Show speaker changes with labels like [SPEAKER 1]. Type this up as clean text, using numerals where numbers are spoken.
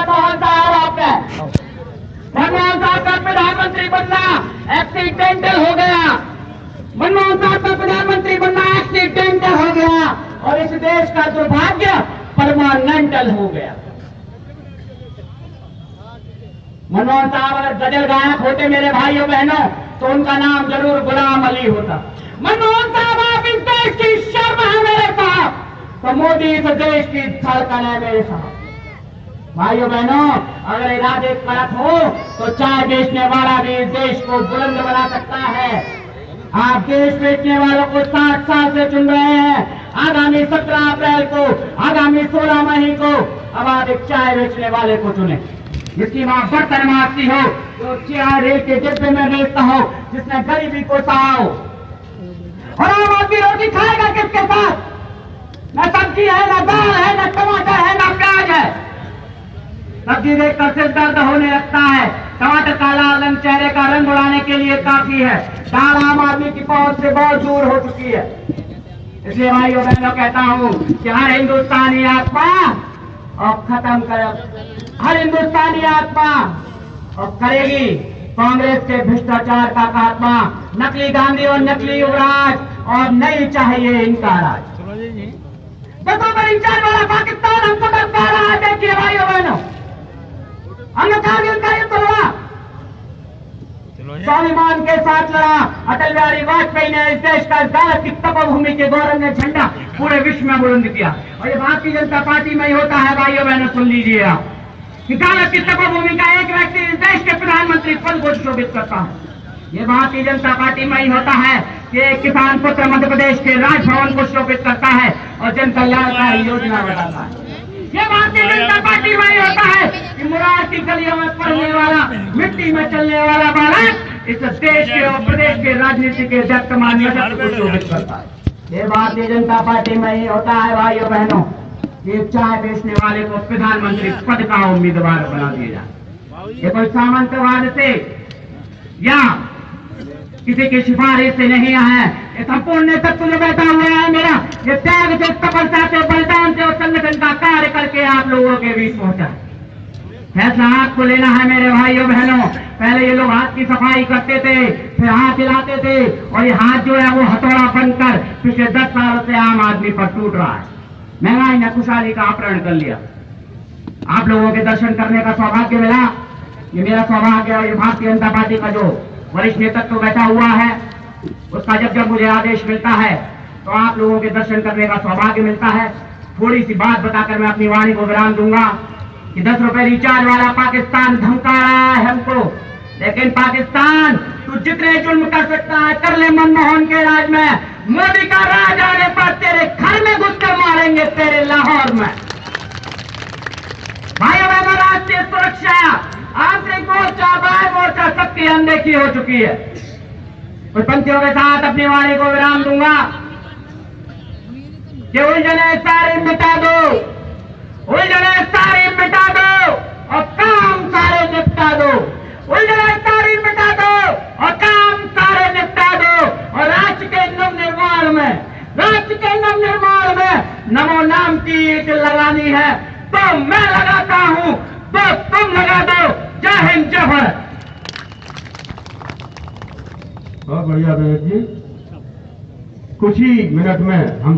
[SPEAKER 1] मनमोहन साहब आपने मनमोहन साहब का प्रधानमंत्री बनना एक्सीडेंटल हो गया। मनमोहन साहब का प्रधानमंत्री बनना एक्सीडेंटल हो गया और इस देश का दुर्भाग्य परमानेंटल हो गया। मनमोहन साहब अगर गजल गायक होते मेरे भाइयों बहनों तो उनका नाम जरूर गुलाम अली होता। मनमोहन साहब आप इस देश की शर्म है मेरे साहब, तो मोदी इस देश की धड़कन है मेरे साहब। भाइयों बहनों अगर इरादे कड़क हो तो चाय बेचने वाला भी इस देश को बुलंद बना सकता है। आप देश बेचने वालों को 60 साल से चुन रहे हैं, आगामी 17 अप्रैल को, आगामी 16 मई को अब आप एक चाय बेचने वाले को चुने जिसकी मां बर्तन मारती हो, जो चाय रेल के डिब्बे में बेचता हो, जिसने गरीबी को सहा हो। और आम आदमी रोटी खाएगा किसके साथ? न सब्जी है, न दाल है, न टमाटर है, न प्याज है। सब्जी देखकर सिर दर्द होने लगता है, टमाटर का लाल रंग चेहरे का रंग उड़ाने के लिए काफी है, दाल आम आदमी की पहुंच से बहुत दूर हो चुकी है। इसलिए भाइयों बहनों कहता हूं कि हर हिंदुस्तानी आत्मा और खत्म कर, हर हिंदुस्तानी आत्मा और करेगी कांग्रेस के भ्रष्टाचार का खात्मा, नकली गांधी और नकली युवराज, और नहीं चाहिए इनका राज। देखो पर इंचार्ज वाला पाकिस्तान हमको डरता रहा है। देखिए भाइयों बहनों हमने कारगिल का युद्ध लड़ा, स्वाभिमान के साथ लड़ा। अटल बिहारी वाजपेयी ने इस देश का भारत की तपोभूमि के गौरव में झंडा पूरे विश्व में बुलंद किया। और ये भारतीय जनता पार्टी में ही होता है भाइयों बहनों, सुन लीजिए आप कि भारत की तपोभूमि का एक व्यक्ति इस देश के प्रधानमंत्री पद को शोभित करता है। ये भारतीय जनता पार्टी में ही होता है कि एक किसान पुत्र मध्य प्रदेश के राजभवन को शोभित करता है और जन कल्याणकारी योजना बताता है। ये भारतीय जनता पार्टी में ही होता है कि मुरार की गलियों में पढ़ने वाला, मिट्टी में चलने वाला बालक इस देश के और प्रदेश के राजनीति के वर्तमान को शोभित करता है। ये भारतीय जनता पार्टी में ही होता है भाइयों बहनों कि चाय बेचने वाले को प्रधानमंत्री पद का उम्मीदवार बना दिया जाए। ये कोई सामंतवाद से या किसी की सिफारिश से नहीं है, ये संपूर्ण नेतृत्व जो बैठा हुआ है मेरा, ये त्याग से, तपस्या से, बलिदान से और संगठन का कार्य करके आप लोगों के बीच पहुंचा। फैसला हाथ को लेना है मेरे भाइयों बहनों। पहले ये लोग हाथ की सफाई करते थे, फिर हाथ हिलाते थे, और ये हाथ जो है वो हथौड़ा बनकर पिछले 10 सालों से आम आदमी पर टूट रहा है। महंगाई ने खुशहाली का अपहरण कर लिया। आप लोगों के दर्शन करने का सौभाग्य मिला, ये मेरा सौभाग्य है। ये भारतीय जनता पार्टी का जो वरिष्ठ नेतृत्व बैठा हुआ है उसका जब मुझे आदेश मिलता है तो आप लोगों के दर्शन करने का सौभाग्य मिलता है। थोड़ी सी बात बताकर मैं अपनी वाणी को विराम दूंगा कि 10 रुपए रिचार्ज वाला पाकिस्तान धमका रहा है हमको, लेकिन पाकिस्तान तू जितने जुल्म कर सकता है कर ले। मनमोहन के राज में, मोदी का राज आने पर तेरे घर में घुसकर मारेंगे, तेरे लाहौर में। भाइयों बहनों राष्ट्रीय सुरक्षा, आंतरिक मोर्चा, बाहर मोर्चा, सबकी अनदेखी हो चुकी है। कुछ पंक्तियों के साथ अपनी वाणी को विराम दूंगा कि उलझने सारी मिटा दो, उलझने सारी मिटा दो और काम सारे निपटा दो, उलझने सारी मिटा दो और काम सारे निपटा दो। और राष्ट्र के नवनिर्माण में, राष्ट्र के नवनिर्माण में नमो नाम की ईंट लगानी है तो मैं लगाता हूं, तो तुम लगा दो। जय हिंद, जय भारत।
[SPEAKER 2] बहुत बढ़िया विवेक जी, कुछ ही मिनट में हम